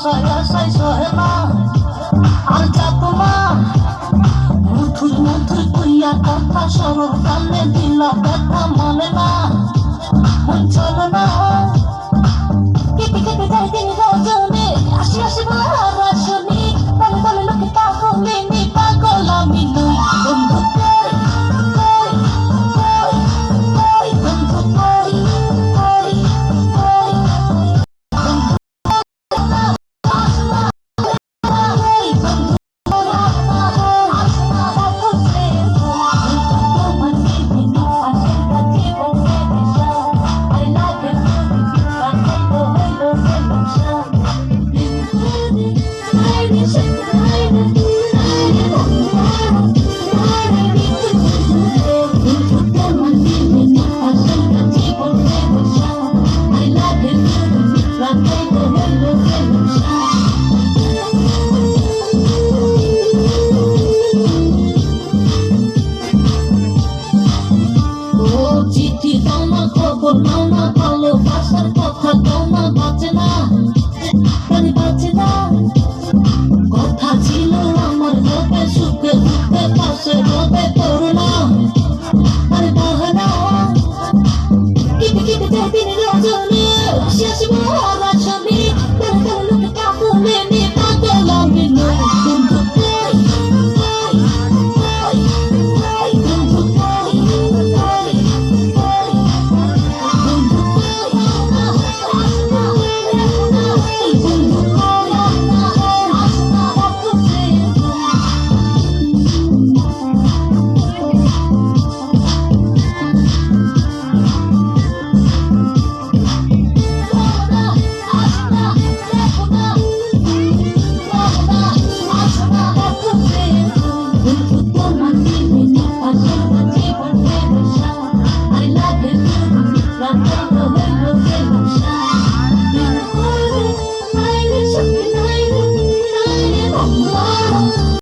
আশায় আশায় সহে না আর যাবো না মধুর মধুর কইয়া কথা সরল কানে দিলা ব্যথা মানে না মন চলে না কেটে কেটে যাই দিন রজনী আসি আসি বাহারা শুনি বলে বলে লোকে পাগলিনী পাগল আমি নই বন্ধু কই কই কই কই বন্ধু কই কই কই চিঠি দাও না খবর নাও না ভালোবাসার কথা দাও না বাঁচে না মানে বাঁচে না কথা ছিল আমার লোকে সুখে দুঃখে পাশে রবে করোনা আরে বাহানা কেটে কেটে যাই দিন রজনী আসি আসি বাহারা শুনি